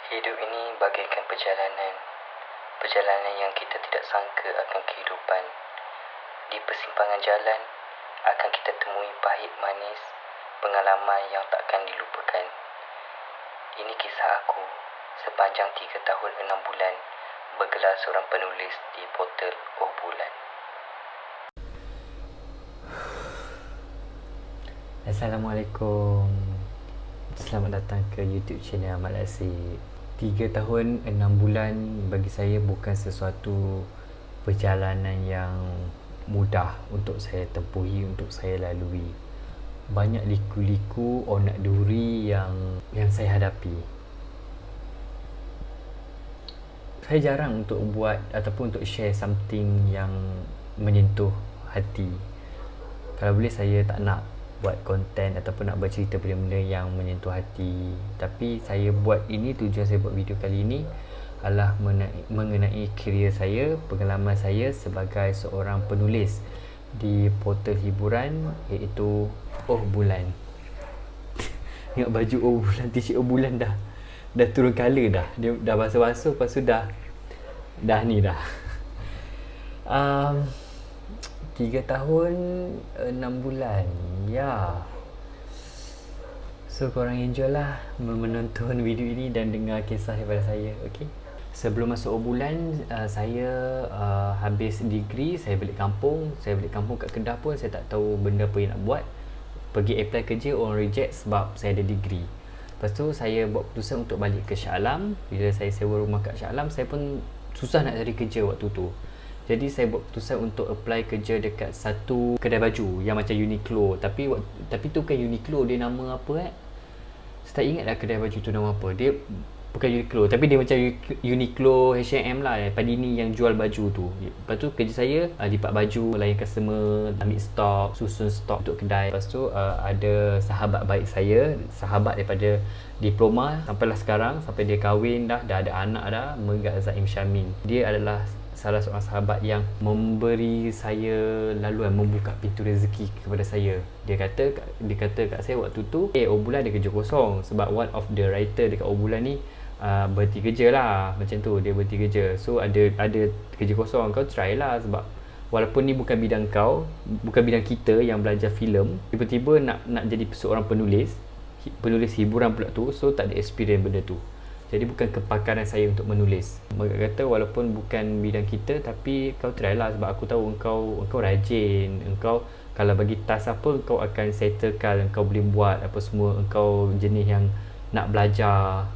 Hidup ini bagaikan perjalanan yang kita tidak sangka akan kehidupan. Di persimpangan jalan akan kita temui pahit manis, pengalaman yang takkan dilupakan. Ini kisah aku sepanjang 3 tahun 6 bulan bergelar seorang penulis di portal Oh Bulan. Assalamualaikum. Selamat datang ke YouTube channel Ahmad Asyik. 3 tahun 6 bulan bagi saya bukan sesuatu perjalanan yang mudah untuk saya tempuhi, untuk saya lalui. Banyak liku-liku, onak duri yang saya hadapi. Saya jarang untuk buat ataupun untuk share something yang menyentuh hati. Kalau boleh saya tak nak buat konten ataupun nak bercerita benda-benda yang menyentuh hati. Tapi saya buat ini, tujuan saya buat video kali ini adalah mengenai kerjaya saya, pengalaman saya sebagai seorang penulis di portal hiburan iaitu Oh Bulan. Tengok baju Oh Bulan, t-shirt Oh Bulan dah turun colour dah. Dia dah basuh-basuh, lepas tu dah ni dah. 3 tahun 6 bulan. Ya. So korang enjoy lah menonton video ini dan dengar kisah daripada saya. Okay. Sebelum masuk bulan, saya habis degree. Saya balik kampung. Kat Kedah pun saya tak tahu benda apa yang nak buat. Pergi apply kerja, orang reject sebab saya ada degree. Lepas tu saya buat keputusan untuk balik ke Shah Alam. Bila saya sewa rumah kat Shah Alam, saya pun susah nak cari kerja waktu tu. Jadi saya buat keputusan untuk apply kerja dekat satu kedai baju yang macam Uniqlo. Tapi tu bukan Uniqlo, dia nama apa saya tak ingat dah kedai baju tu nama apa. Dia bukan Uniqlo, tapi dia macam Uniqlo, H&M lah. Padini yang jual baju tu. Lepas tu kerja saya lipat baju, layan customer, ambil stok, susun stok untuk kedai. Lepas tu ada sahabat baik saya, sahabat daripada diploma sampailah sekarang, sampai dia kahwin dah ada anak dah, Megat Zaim Syamin. Dia adalah salah seorang sahabat yang memberi saya laluan, membuka pintu rezeki kepada saya. Dia kata kat saya waktu tu, Oh Bulan ada kerja kosong sebab one of the writer dekat Oh Bulan ni berhenti kerja lah, macam tu, dia berhenti kerja. So ada kerja kosong, kau try lah, sebab walaupun ni bukan bidang kau, bukan bidang kita yang belajar filem, tiba-tiba nak jadi seorang penulis hiburan pula tu, so tak ada experience benda tu. Jadi bukan kepakaran saya untuk menulis. Mereka kata walaupun bukan bidang kita, tapi kau try lah, sebab aku tahu engkau rajin. Engkau kalau bagi task apa, engkau akan settlekan, engkau boleh buat apa semua. Engkau jenis yang nak belajar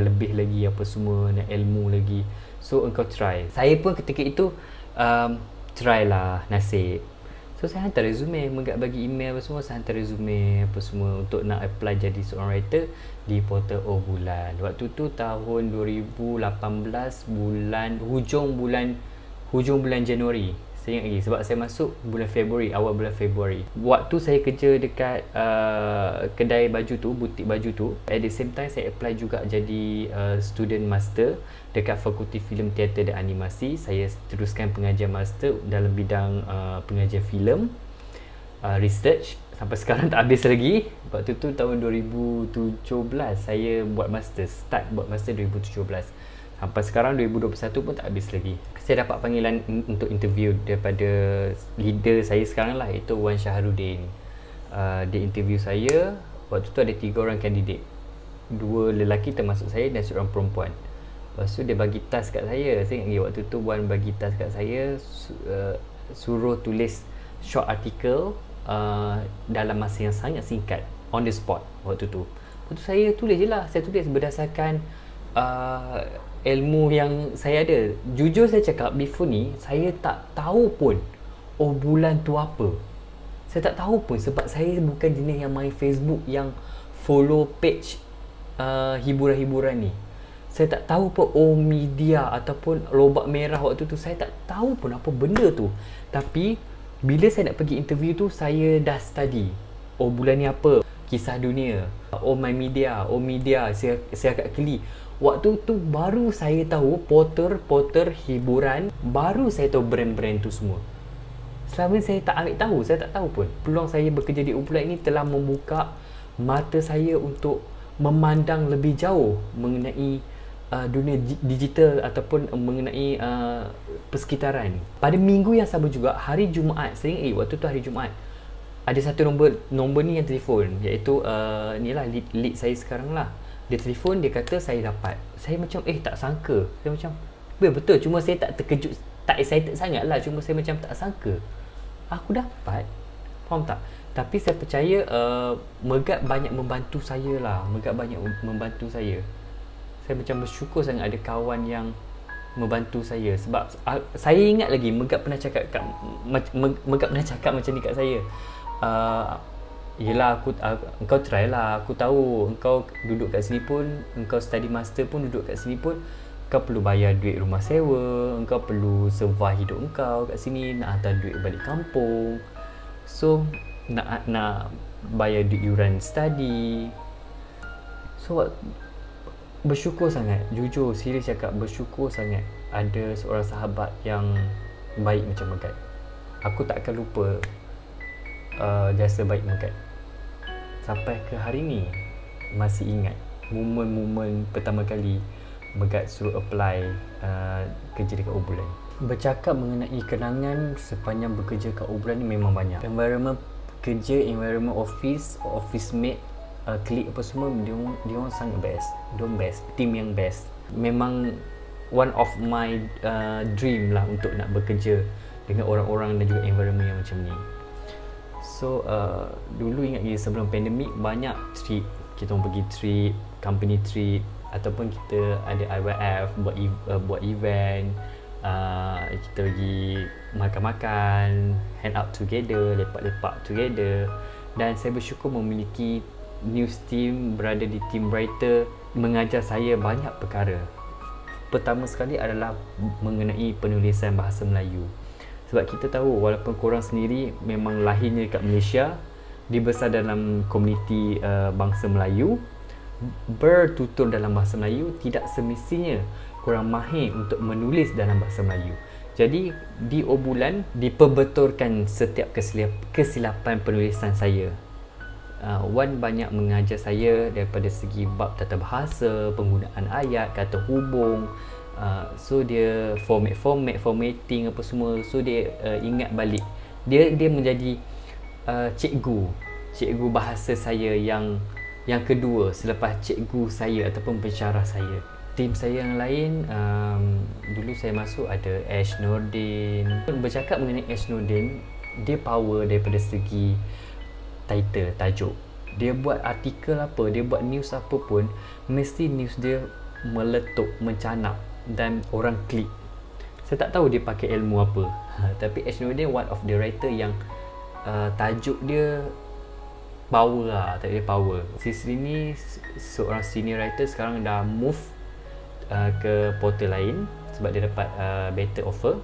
lebih lagi apa semua, nak ilmu lagi. So engkau try. Saya pun ketika itu try lah, nasib. So saya hantar resume, Megat bagi email apa semua, saya hantar resume apa semua untuk nak apply jadi seorang writer di portal Oh Bulan. Waktu tu tahun 2018 hujung bulan Januari. Saya ingat lagi sebab saya masuk bulan Februari, awal bulan Februari. Waktu saya kerja dekat kedai baju tu, butik baju tu, at the same time saya apply juga jadi student master dekat Fakulti Filem Teater dan Animasi. Saya teruskan pengajian master dalam bidang pengajian filem, research. Sampai sekarang tak habis lagi. Waktu tu tahun 2017 saya buat master, start buat master 2017. Sampai sekarang 2021 pun tak habis lagi. Saya dapat panggilan untuk interview daripada leader saya sekarang lah, iaitu Wan Syahrudin. Dia interview saya. Waktu tu ada 3 orang kandidat, 2 lelaki termasuk saya dan seorang perempuan. Lepas tu dia bagi task kat saya. Saya ingat lagi waktu tu Wan bagi task kat saya, suruh tulis short article dalam masa yang sangat singkat, on the spot waktu tu. Lepas tu saya tulis je lah. Saya tulis berdasarkan ilmu yang saya ada. Jujur saya cakap, before ni saya tak tahu pun Oh Bulan tu apa. Saya tak tahu pun sebab saya bukan jenis yang main Facebook yang follow page hiburan-hiburan ni. Saya tak tahu pun Oh Media ataupun Lobak Merah waktu tu, saya tak tahu pun apa benda tu. Tapi bila saya nak pergi interview tu, saya dah study Oh Bulan ni apa, kisah dunia, Oh My Media, Oh Media, saya agak geli. Waktu tu baru saya tahu porter hiburan, baru saya tahu brand-brand tu semua. Selama saya tak ambil tahu, saya tak tahu pun. Peluang saya bekerja di Oh Bulan ini telah membuka mata saya untuk memandang lebih jauh mengenai dunia digital ataupun mengenai persekitaran. Pada minggu yang sama juga, hari Jumaat, saya ingat waktu tu hari Jumaat, ada satu nombor ni yang telefon, iaitu ni lah lead saya sekarang lah. Dia telefon, dia kata saya dapat. Saya macam tak sangka. Saya macam betul, cuma saya tak terkejut, tak excited sangat lah, cuma saya macam tak sangka aku dapat. Faham tak? Tapi saya percaya Megat banyak membantu saya lah. Megat banyak membantu saya. Saya macam bersyukur sangat ada kawan yang membantu saya. Sebab saya ingat lagi Megat pernah cakap Megat pernah cakap macam ni kat saya. Yelah engkau try lah. Aku tahu engkau duduk kat sini pun, engkau study master pun duduk kat sini pun, kau perlu bayar duit rumah sewa, engkau perlu survive hidup engkau kat sini, nak hantar duit balik kampung. So nak bayar duit yuran study. So bersyukur sangat, jujur serius cakap, bersyukur sangat ada seorang sahabat yang baik macam Megat. Aku tak akan lupa jasa baik Megat. Sampai ke hari ni masih ingat momen-momen pertama kali Megat suruh apply kerja dekat Obulan. Bercakap mengenai kenangan sepanjang bekerja kat Obulan ni memang banyak. Environment kerja, environment office mate, klik apa semua, dia orang sangat best. Diorang best, team yang best. Memang one of my dream lah untuk nak bekerja dengan orang-orang dan juga environment yang macam ni. So dulu ingat lagi sebelum pandemik, banyak trip. Kita orang pergi trip, company trip, ataupun kita ada IYF buat event, kita pergi makan-makan, hang out together, lepak-lepak together. Dan saya bersyukur memiliki news team, berada di team writer, mengajar saya banyak perkara. Pertama sekali adalah mengenai penulisan bahasa Melayu. Sebab kita tahu walaupun korang sendiri memang lahirnya dekat Malaysia, dibesar dalam komuniti bangsa Melayu, bertutur dalam bahasa Melayu, tidak semestinya korang mahir untuk menulis dalam bahasa Melayu. Jadi di Obulan diperbetulkan setiap kesilapan penulisan saya. Wan banyak mengajar saya daripada segi bab tata bahasa, penggunaan ayat, kata hubung. So dia formatting apa semua. So dia ingat balik. Dia menjadi cikgu bahasa saya yang kedua selepas cikgu saya ataupun pensyarah saya. Tim saya yang lain, dulu saya masuk ada Ash Nordin. Bercakap mengenai Ash Nordin, dia power daripada segi title, tajuk. Dia buat artikel apa, dia buat news apa pun, mesti news dia meletup, mencanak dan orang klik. Saya tak tahu dia pakai ilmu apa. Tapi Ash Nordin one of the writer yang tajuk dia power lah, tak ada power. Sisri ni seorang senior writer, sekarang dah move ke portal lain sebab dia dapat better offer.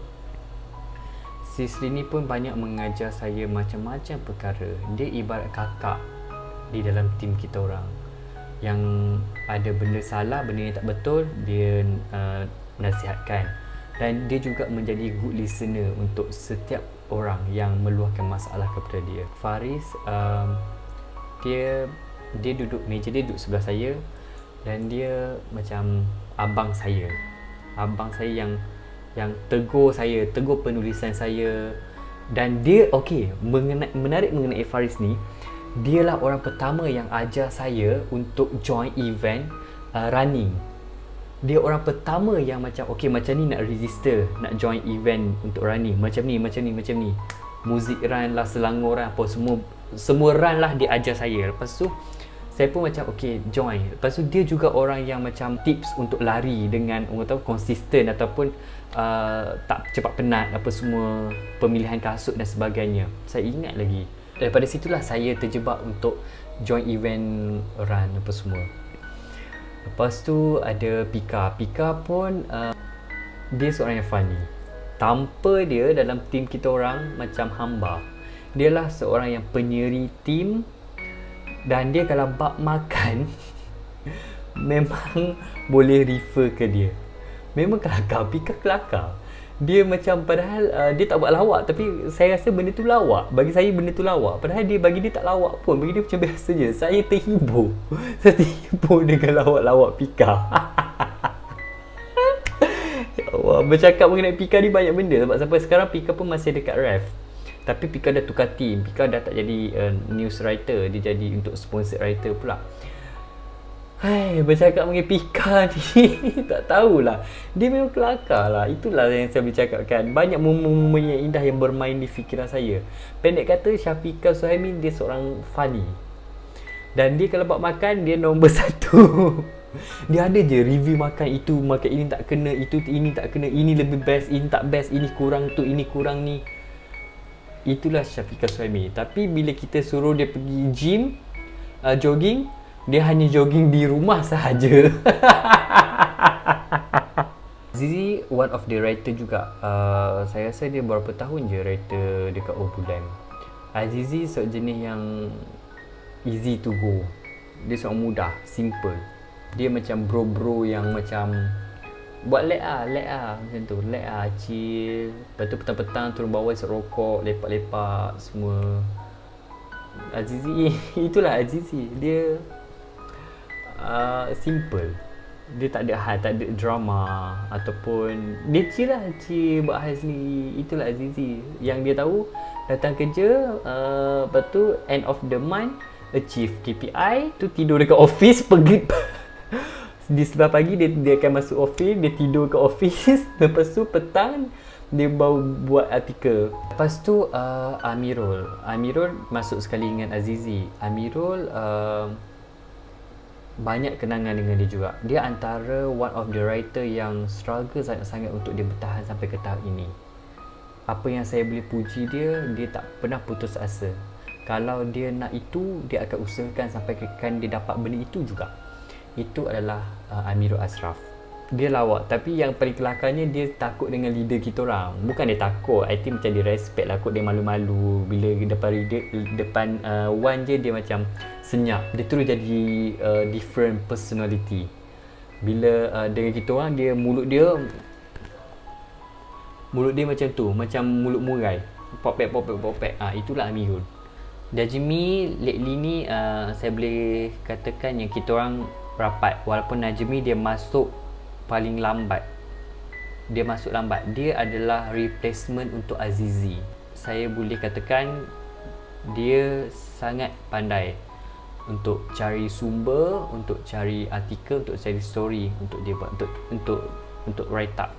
Sisri ni pun banyak mengajar saya macam-macam perkara. Dia ibarat kakak di dalam tim kita orang. Yang ada benda salah, benda yang tak betul, dia nasihatkan. Dan dia juga menjadi good listener untuk setiap orang yang meluahkan masalah kepada dia. Faris, dia duduk, meja dia duduk sebelah saya. Dan dia macam abang saya yang tegur saya, tegur penulisan saya. Dan dia menarik mengenai Faris ni, dialah orang pertama yang ajar saya untuk join event running. Dia orang pertama yang macam macam ni nak register, nak join event untuk running, macam ni. Muzik run lah, selangor run, apa semua run lah dia ajar saya. Lepas tu saya pun macam join. Lepas tu dia juga orang yang macam tips untuk lari dengan orang tahu konsisten ataupun tak cepat penat, apa semua, pemilihan kasut dan sebagainya. Saya ingat lagi. Daripada situlah saya terjebak untuk join event run apa semua. Lepas tu ada Pika. Pika pun dia seorang yang funny. Tanpa dia dalam tim kita orang macam hamba. Dialah seorang yang penyeri tim. Dan dia kalau bab makan memang boleh refer ke dia. Memang kelakar, Pika kelakar. Dia macam padahal dia tak buat lawak, tapi saya rasa benda tu lawak. Bagi saya benda tu lawak. Padahal bagi dia tak lawak pun. Bagi dia macam biasa je. Saya terhibur. Saya terhibur dengan lawak-lawak Pika. Ya Allah, bercakap mengenai Pika ni banyak benda. Sebab sampai sekarang Pika pun masih dekat ref. Tapi Pika dah tukar team. Pika dah tak jadi news writer. Dia jadi untuk sponsored writer pula. Hai, bercakap mengenai Pika ni tak tahulah. Dia memang kelakar lah. Itulah yang saya bercakapkan. Banyak momen-momen yang indah yang bermain di fikiran saya. Pendek kata, Syafiqah Suhaimi dia seorang funny. Dan dia kalau buat makan, dia nombor 1. Dia ada je review makan itu, makan ini tak kena, itu ini tak kena, ini lebih best, ini tak best, ini kurang tu, ini kurang ni. Itulah Syafiqah Suhaimi. Tapi bila kita suruh dia pergi gym, jogging, dia hanya jogging di rumah sahaja. Zizi one of the writer juga. Saya rasa dia berapa tahun je writer dekat Obulan. Azizi seorang jenis yang easy to go. Dia seorang mudah, simple. Dia macam bro-bro yang macam buat leg macam tu. Leg chill. Lepas tu petang-petang turun bawah rokok, lepak-lepak semua. Azizi itulah Azizi. Dia simple. Dia tak ada hal, tak ada drama ataupun dia chill lah, chill buat hal sendiri. Itulah Azizi. Yang dia tahu datang kerja, lepas tu end of the month achieve KPI tu, tidur dekat office, pergi di sebelah pagi dia akan masuk office, dia tidur ke office. Lepas tu petang dia baru buat artikel. Lepas tu Amirul masuk sekali dengan Azizi. Amirul banyak kenangan dengan dia juga. Dia antara one of the writer yang struggle sangat-sangat untuk dia bertahan sampai ke tahap ini. Apa yang saya boleh puji dia tak pernah putus asa. Kalau dia nak itu, dia akan usahakan sampai kan dia dapat benda itu juga. Itu adalah Amirul Ashraf. Dia lawak, tapi yang paling kelakarnya dia takut dengan leader kita orang. Bukan dia takut, I think macam dia respect lah kot. Dia malu-malu bila depan Wan je dia macam senyap. Dia terus jadi different personality. Bila dengan kita orang, dia mulut dia macam tu, macam mulut murai. Popek. Itulah Amirul. Najmi lately ni saya boleh katakan yang kita orang rapat. Walaupun Najmi dia masuk paling lambat. Dia adalah replacement untuk Azizi. Saya boleh katakan dia sangat pandai untuk cari sumber, untuk cari artikel, untuk cari story, untuk dia buat, untuk write up.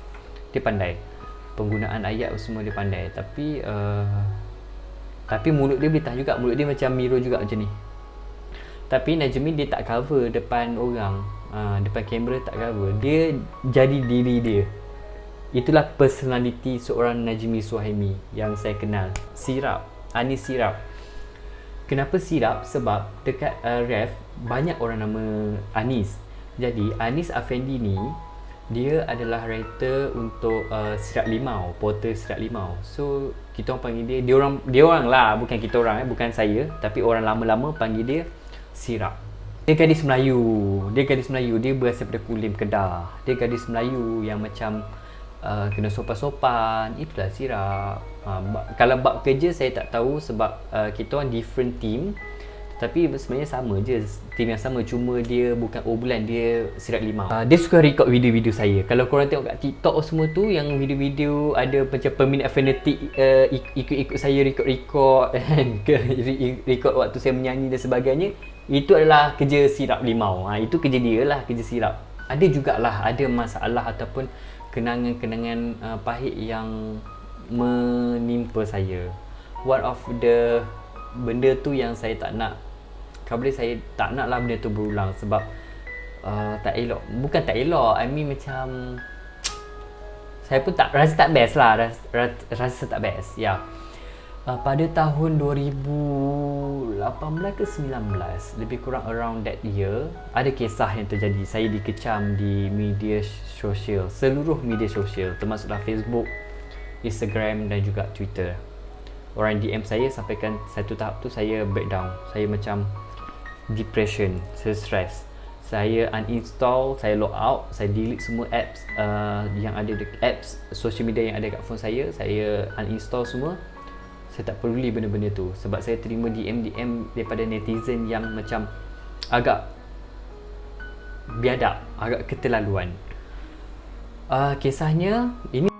Dia pandai. Penggunaan ayat semua dia pandai. Tapi mulut dia boleh tahan juga. Mulut dia macam Miro juga macam ni. Tapi Najmi dia tak cover depan orang. Depan kamera tak cover. Dia jadi diri dia. Itulah personality seorang Najmi Suhaimi yang saya kenal. Sirap, Anis Sirap. Kenapa Sirap? Sebab dekat ref banyak orang nama Anis. Jadi Anis Afendi ni dia adalah writer untuk Sirap Limau, portal Sirap Limau. So kita orang panggil dia orang lah, bukan kita orang, bukan saya, tapi orang lama-lama panggil dia Sirap. Dia gadis Melayu. Dia berasal daripada Kulim, Kedah. Dia gadis Melayu yang macam kena sopan-sopan. Itulah Sirap. Kalau bab kerja saya tak tahu sebab kita orang different team. Tapi sebenarnya sama je, team yang sama, cuma dia bukan Obulan, dia Sirap Limau. Dia suka record video-video saya. Kalau korang tengok kat TikTok semua tu, yang video-video ada macam peminat fanatik ikut-ikut saya record record waktu saya menyanyi dan sebagainya. Itu adalah kerja Sirap Limau. Itu kerja dia lah, kerja Sirap. Ada jugalah, ada masalah ataupun kenangan-kenangan pahit yang menimpa saya. One of the benda tu yang saya tak nak, kalau boleh saya tak nak lah benda tu berulang. Sebab tak elok. Bukan tak elok, I mean macam saya pun rasa tak best lah. Rasa tak best, ya. Pada tahun 2018 ke 19, lebih kurang around that year, ada kisah yang terjadi. Saya dikecam di media sosial, seluruh media sosial, termasuklah Facebook, Instagram dan juga Twitter. Orang DM saya sampaikan satu tahap tu saya breakdown. Saya macam depression, saya stress. saya uninstall, saya log out, saya delete semua apps yang ada apps social media yang ada kat phone saya uninstall semua. Saya tak peduli benda-benda tu sebab saya terima DM daripada netizen yang macam agak biadab, agak keterlaluan. Kisahnya ini